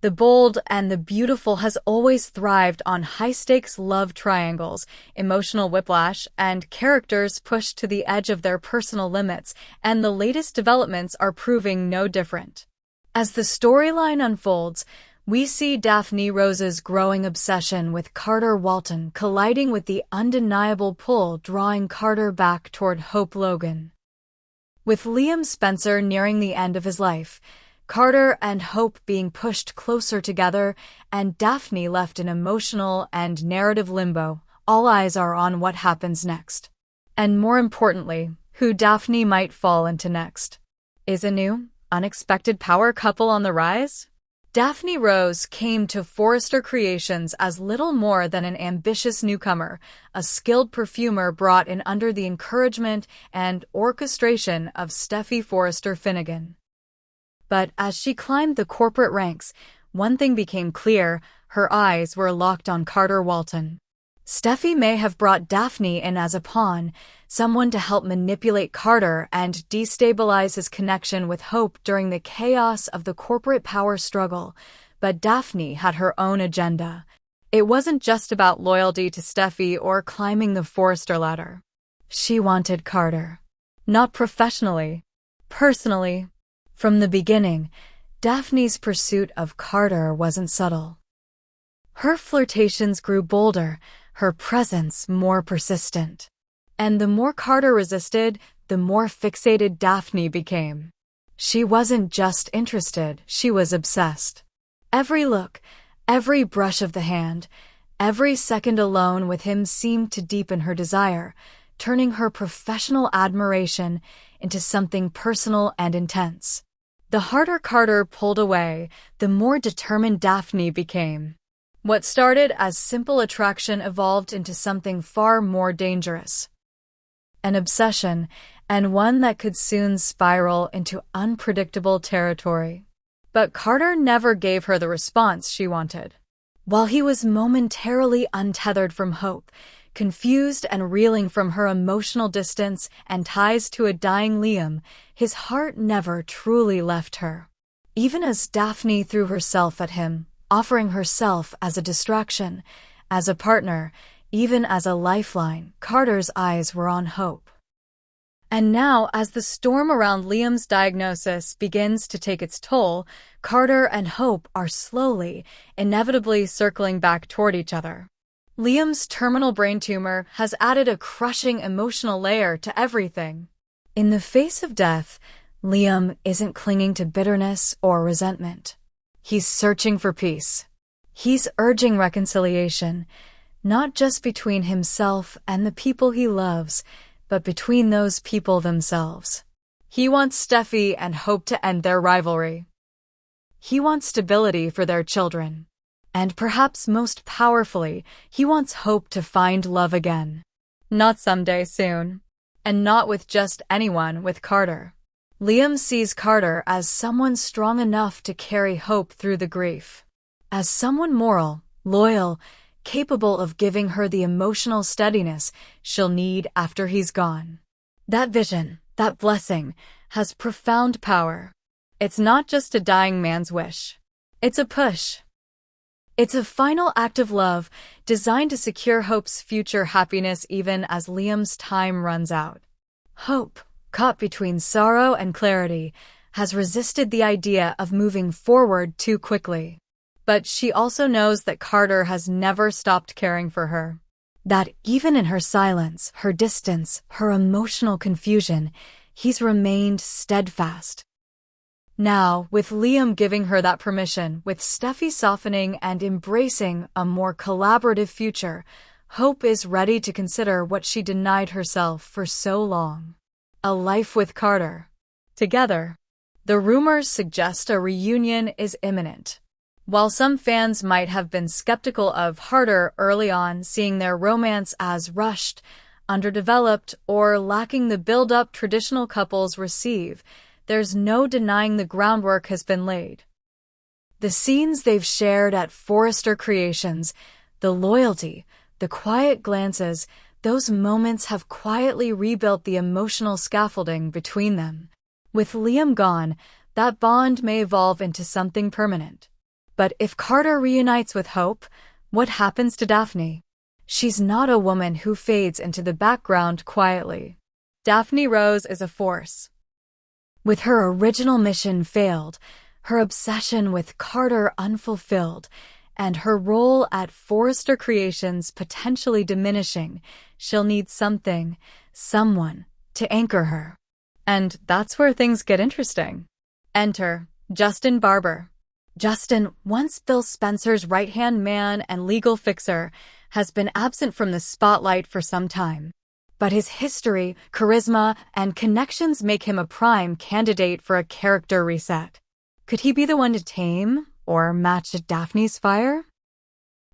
The bold and the beautiful has always thrived on high-stakes love triangles, emotional whiplash, and characters pushed to the edge of their personal limits, and the latest developments are proving no different. As the storyline unfolds, we see Daphne Rose's growing obsession with Carter Walton colliding with the undeniable pull drawing Carter back toward Hope Logan. With Liam Spencer nearing the end of his life, Carter and Hope being pushed closer together, and Daphne left in emotional and narrative limbo, all eyes are on what happens next. And more importantly, who Daphne might fall into next. Is a new, unexpected power couple on the rise? Daphne Rose came to Forrester Creations as little more than an ambitious newcomer, a skilled perfumer brought in under the encouragement and orchestration of Steffi Forrester Finnegan. But as she climbed the corporate ranks, one thing became clear: her eyes were locked on Carter Walton. Steffi may have brought Daphne in as a pawn, someone to help manipulate Carter and destabilize his connection with Hope during the chaos of the corporate power struggle, but Daphne had her own agenda. It wasn't just about loyalty to Steffi or climbing the Forrester ladder. She wanted Carter. Not professionally, personally. From the beginning, Daphne's pursuit of Carter wasn't subtle. Her flirtations grew bolder, her presence more persistent. And the more Carter resisted, the more fixated Daphne became. She wasn't just interested, she was obsessed. Every look, every brush of the hand, every second alone with him seemed to deepen her desire, turning her professional admiration into something personal and intense. The harder Carter pulled away, the more determined Daphne became. What started as simple attraction evolved into something far more dangerous. An obsession, and one that could soon spiral into unpredictable territory. But Carter never gave her the response she wanted. While he was momentarily untethered from Hope, confused and reeling from her emotional distance and ties to a dying Liam, his heart never truly left her. Even as Daphne threw herself at him, offering herself as a distraction, as a partner, even as a lifeline, Carter's eyes were on Hope. And now, as the storm around Liam's diagnosis begins to take its toll, Carter and Hope are slowly, inevitably circling back toward each other. Liam's terminal brain tumor has added a crushing emotional layer to everything. In the face of death, Liam isn't clinging to bitterness or resentment. He's searching for peace. He's urging reconciliation, not just between himself and the people he loves, but between those people themselves. He wants Steffi and Hope to end their rivalry. He wants stability for their children. And perhaps most powerfully, he wants Hope to find love again. Not someday soon. And not with just anyone, with Carter. Liam sees Carter as someone strong enough to carry Hope through the grief. As someone moral, loyal, capable of giving her the emotional steadiness she'll need after he's gone. That vision, that blessing, has profound power. It's not just a dying man's wish. It's a push. It's a final act of love designed to secure Hope's future happiness even as Liam's time runs out. Hope, caught between sorrow and clarity, has resisted the idea of moving forward too quickly. But she also knows that Carter has never stopped caring for her. That even in her silence, her distance, her emotional confusion, he's remained steadfast. Now, with Liam giving her that permission, with Steffi softening and embracing a more collaborative future, Hope is ready to consider what she denied herself for so long. A life with Carter. Together. The rumors suggest a reunion is imminent. While some fans might have been skeptical of Carter early on, seeing their romance as rushed, underdeveloped, or lacking the build-up traditional couples receive, there's no denying the groundwork has been laid. The scenes they've shared at Forrester Creations, the loyalty, the quiet glances, those moments have quietly rebuilt the emotional scaffolding between them. With Liam gone, that bond may evolve into something permanent. But if Carter reunites with Hope, what happens to Daphne? She's not a woman who fades into the background quietly. Daphne Rose is a force. With her original mission failed, her obsession with Carter unfulfilled, and her role at Forrester Creations potentially diminishing, she'll need someone, to anchor her. And that's where things get interesting. Enter Justin Barber. Justin, once Phil Spencer's right-hand man and legal fixer, has been absent from the spotlight for some time. But his history, charisma, and connections make him a prime candidate for a character reset. Could he be the one to tame or match Daphne's fire?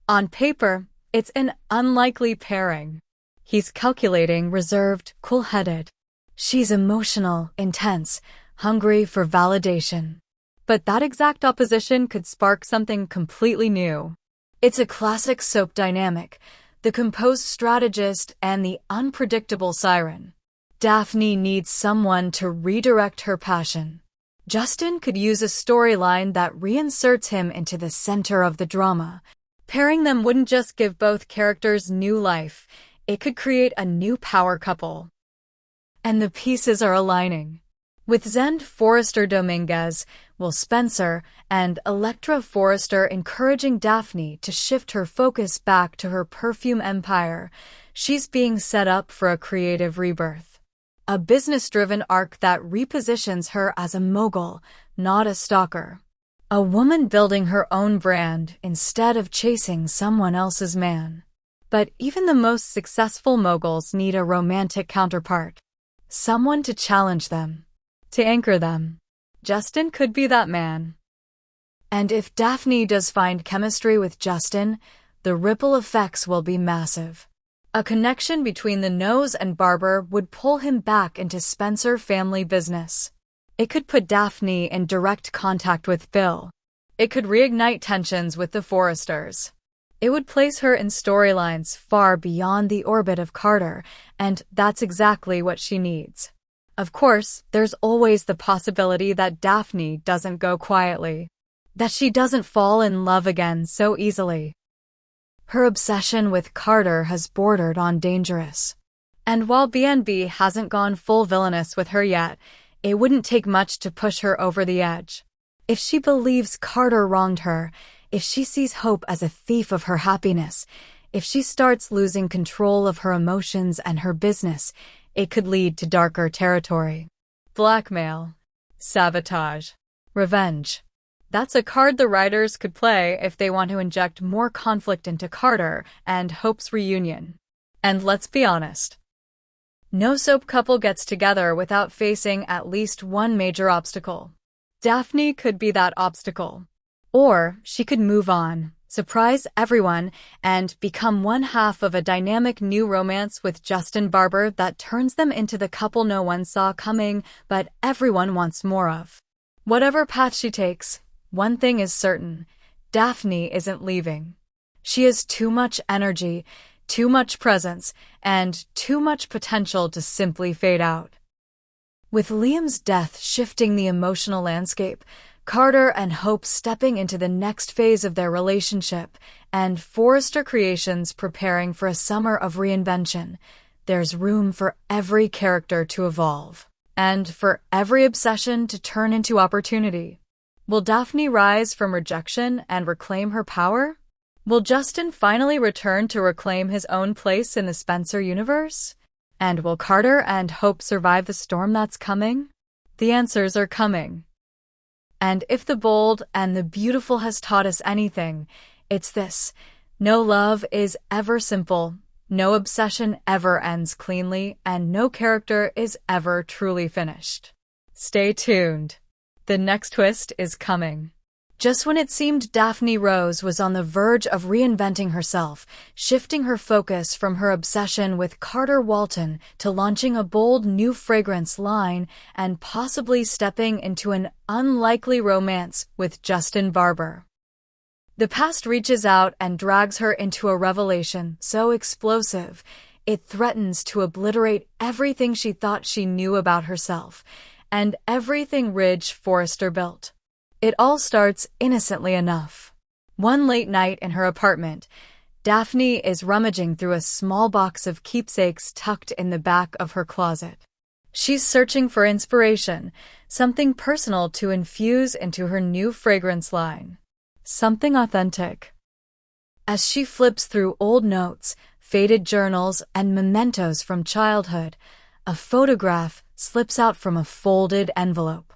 On paper, it's an unlikely pairing. He's calculating, reserved, cool-headed. She's emotional, intense, hungry for validation. But that exact opposition could spark something completely new. It's a classic soap dynamic, the composed strategist and the unpredictable siren. Daphne needs someone to redirect her passion. Justin could use a storyline that reinserts him into the center of the drama. Pairing them wouldn't just give both characters new life, it could create a new power couple. And the pieces are aligning. With Zend Forrester Dominguez, Will Spencer, and Electra Forrester encouraging Daphne to shift her focus back to her perfume empire, she's being set up for a creative rebirth. A business-driven arc that repositions her as a mogul, not a stalker. A woman building her own brand instead of chasing someone else's man. But even the most successful moguls need a romantic counterpart. Someone to challenge them. To anchor them. Justin could be that man. And if Daphne does find chemistry with Justin, the ripple effects will be massive. A connection between the Nose and Barber would pull him back into Spencer family business. It could put Daphne in direct contact with Phil. It could reignite tensions with the Forresters. It would place her in storylines far beyond the orbit of Carter, and that's exactly what she needs. Of course, there's always the possibility that Daphne doesn't go quietly. That she doesn't fall in love again so easily. Her obsession with Carter has bordered on dangerous. And while BNB hasn't gone full villainous with her yet, it wouldn't take much to push her over the edge. If she believes Carter wronged her, if she sees Hope as a thief of her happiness, if she starts losing control of her emotions and her business, it could lead to darker territory. Blackmail. Sabotage. Revenge. That's a card the writers could play if they want to inject more conflict into Carter and Hope's reunion. And let's be honest. No soap couple gets together without facing at least one major obstacle. Daphne could be that obstacle. Or she could move on, surprise everyone, and become one half of a dynamic new romance with Justin Barber that turns them into the couple no one saw coming, but everyone wants more of. Whatever path she takes, one thing is certain, Daphne isn't leaving. She has too much energy, too much presence, and too much potential to simply fade out. With Liam's death shifting the emotional landscape, Carter and Hope stepping into the next phase of their relationship, and Forrester Creations preparing for a summer of reinvention, there's room for every character to evolve, and for every obsession to turn into opportunity. Will Daphne rise from rejection and reclaim her power? Will Justin finally return to reclaim his own place in the Spencer universe? And will Carter and Hope survive the storm that's coming? The answers are coming. And if the bold and the beautiful has taught us anything, it's this. No love is ever simple, no obsession ever ends cleanly, and no character is ever truly finished. Stay tuned. The next twist is coming. Just when it seemed Daphne Rose was on the verge of reinventing herself, shifting her focus from her obsession with Carter Walton to launching a bold new fragrance line and possibly stepping into an unlikely romance with Justin Barber. The past reaches out and drags her into a revelation so explosive, it threatens to obliterate everything she thought she knew about herself and everything Ridge Forrester built. It all starts innocently enough. One late night in her apartment, Daphne is rummaging through a small box of keepsakes tucked in the back of her closet. She's searching for inspiration, something personal to infuse into her new fragrance line. Something authentic. As she flips through old notes, faded journals, and mementos from childhood, a photograph slips out from a folded envelope.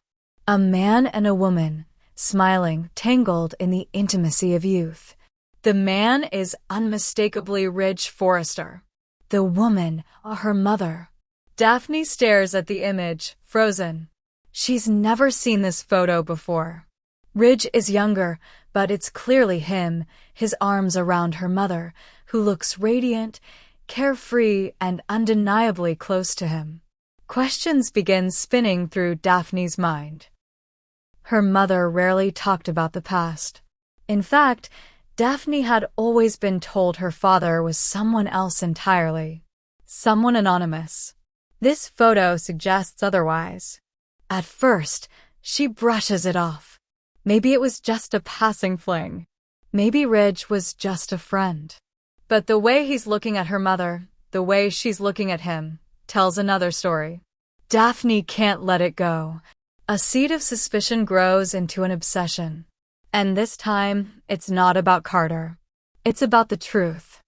A man and a woman, smiling, tangled in the intimacy of youth. The man is unmistakably Ridge Forrester. The woman, her mother. Daphne stares at the image, frozen. She's never seen this photo before. Ridge is younger, but it's clearly him, his arms around her mother, who looks radiant, carefree, and undeniably close to him. Questions begin spinning through Daphne's mind. Her mother rarely talked about the past. In fact, Daphne had always been told her father was someone else entirely. Someone anonymous. This photo suggests otherwise. At first, she brushes it off. Maybe it was just a passing fling. Maybe Ridge was just a friend. But the way he's looking at her mother, the way she's looking at him, tells another story. Daphne can't let it go. A seed of suspicion grows into an obsession. And this time, it's not about Carter. It's about the truth.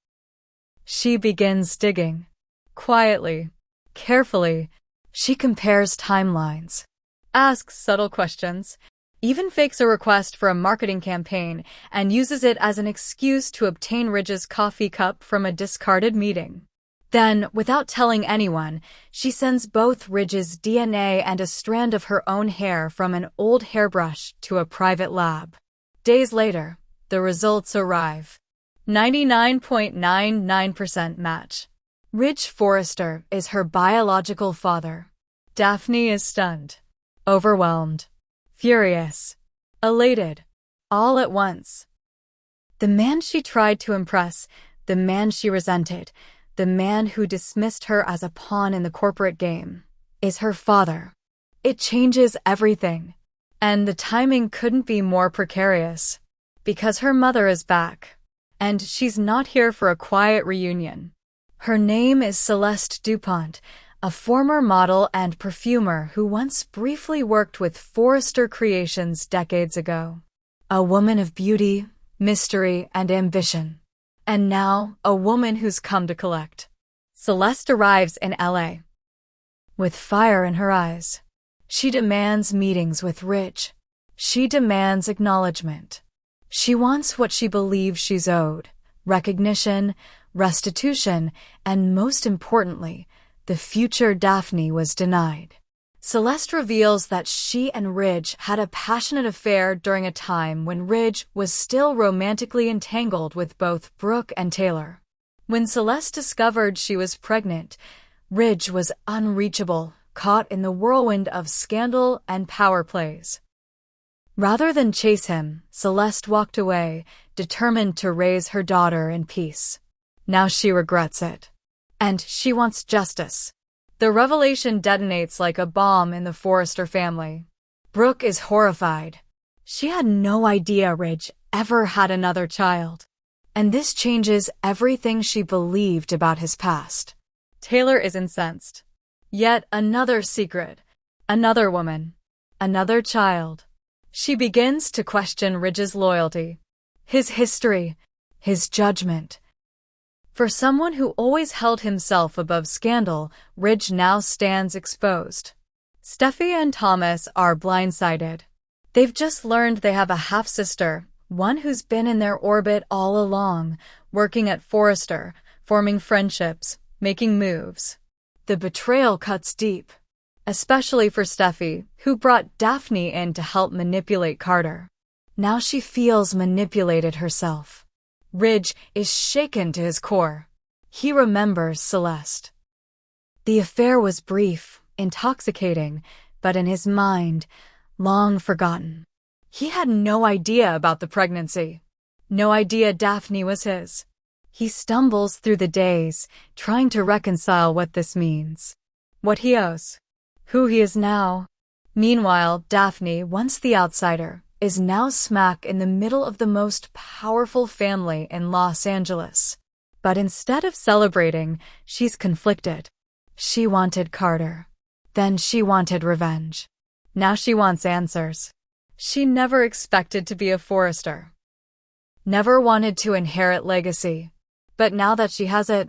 She begins digging. Quietly, carefully, she compares timelines, asks subtle questions, even fakes a request for a marketing campaign and uses it as an excuse to obtain Ridge's coffee cup from a discarded meeting. Then, without telling anyone, she sends both Ridge's DNA and a strand of her own hair from an old hairbrush to a private lab. Days later, the results arrive. 99.99% match. Ridge Forrester is her biological father. Daphne is stunned, overwhelmed, furious, elated, all at once. The man she tried to impress, the man she resented, the man who dismissed her as a pawn in the corporate game, is her father. It changes everything. And the timing couldn't be more precarious. Because her mother is back. And she's not here for a quiet reunion. Her name is Celeste DuPont, a former model and perfumer who once briefly worked with Forrester Creations decades ago. A woman of beauty, mystery, and ambition. And now, a woman who's come to collect. Celeste arrives in LA. With fire in her eyes. She demands meetings with Ridge. She demands acknowledgement. She wants what she believes she's owed: recognition, restitution, and most importantly, the future Daphne was denied. Celeste reveals that she and Ridge had a passionate affair during a time when Ridge was still romantically entangled with both Brooke and Taylor. When Celeste discovered she was pregnant, Ridge was unreachable, caught in the whirlwind of scandal and power plays. Rather than chase him, Celeste walked away, determined to raise her daughter in peace. Now she regrets it. And she wants justice. The revelation detonates like a bomb in the Forrester family. Brooke is horrified. She had no idea Ridge ever had another child. And this changes everything she believed about his past. Taylor is incensed. Yet another secret, another woman, another child. She begins to question Ridge's loyalty, his history, his judgment. For someone who always held himself above scandal, Ridge now stands exposed. Steffi and Thomas are blindsided. They've just learned they have a half-sister, one who's been in their orbit all along, working at Forrester, forming friendships, making moves. The betrayal cuts deep, especially for Steffi, who brought Daphne in to help manipulate Carter. Now she feels manipulated herself. Ridge is shaken to his core. He remembers Celeste. The affair was brief, intoxicating, but in his mind, long forgotten. He had no idea about the pregnancy. No idea Daphne was his. He stumbles through the days, trying to reconcile what this means. What he owes. Who he is now. Meanwhile, Daphne, once the outsider, is now smack in the middle of the most powerful family in Los Angeles. But instead of celebrating, she's conflicted. She wanted Carter. Then she wanted revenge. Now she wants answers. She never expected to be a Forrester. Never wanted to inherit legacy. But now that she has it,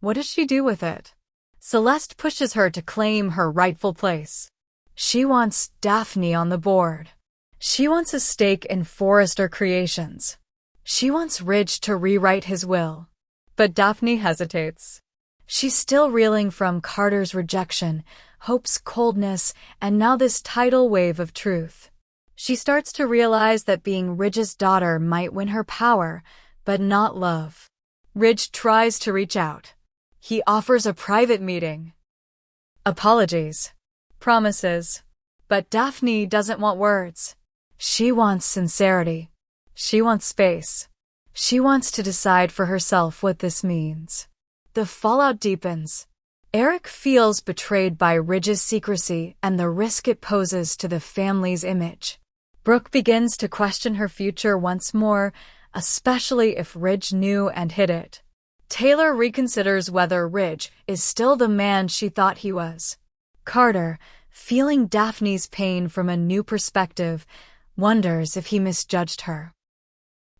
what does she do with it? Celeste pushes her to claim her rightful place. She wants Daphne on the board. She wants a stake in Forrester Creations. She wants Ridge to rewrite his will. But Daphne hesitates. She's still reeling from Carter's rejection, Hope's coldness, and now this tidal wave of truth. She starts to realize that being Ridge's daughter might win her power, but not love. Ridge tries to reach out. He offers a private meeting. Apologies. Promises. But Daphne doesn't want words. She wants sincerity. She wants space. She wants to decide for herself what this means. The fallout deepens. Eric feels betrayed by Ridge's secrecy and the risk it poses to the family's image. Brooke begins to question her future once more, especially if Ridge knew and hid it. Taylor reconsiders whether Ridge is still the man she thought he was. Carter, feeling Daphne's pain from a new perspective, wonders if he misjudged her.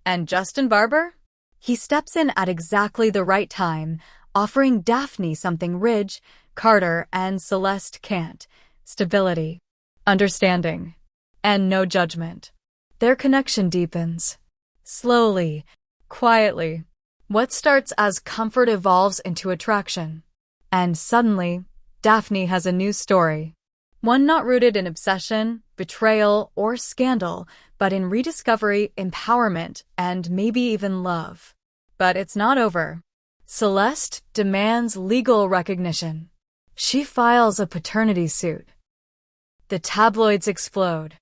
And Justin Barber? He steps in at exactly the right time, offering Daphne something Ridge, Carter, and Celeste can't: stability, understanding, and no judgment. Their connection deepens. Slowly, quietly. What starts as comfort evolves into attraction. And suddenly, Daphne has a new story. One not rooted in obsession, betrayal, or scandal, but in rediscovery, empowerment, and maybe even love. But it's not over. Celeste demands legal recognition. She files a paternity suit. The tabloids explode.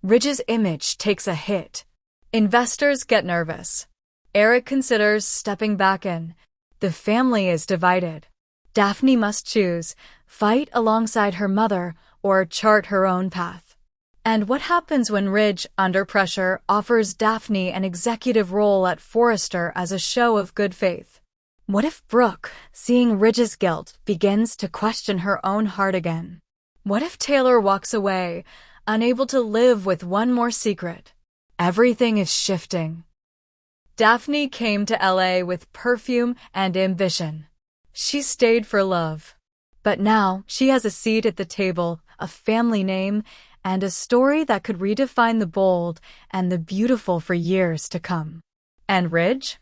Ridge's image takes a hit. Investors get nervous. Eric considers stepping back in. The family is divided. Daphne must choose, fight alongside her mother or chart her own path. And what happens when Ridge, under pressure, offers Daphne an executive role at Forrester as a show of good faith? What if Brooke, seeing Ridge's guilt, begins to question her own heart again? What if Taylor walks away, unable to live with one more secret? Everything is shifting. Daphne came to LA with perfume and ambition. She stayed for love. But now she has a seat at the table, a family name, and a story that could redefine the bold and the beautiful for years to come. And Ridge?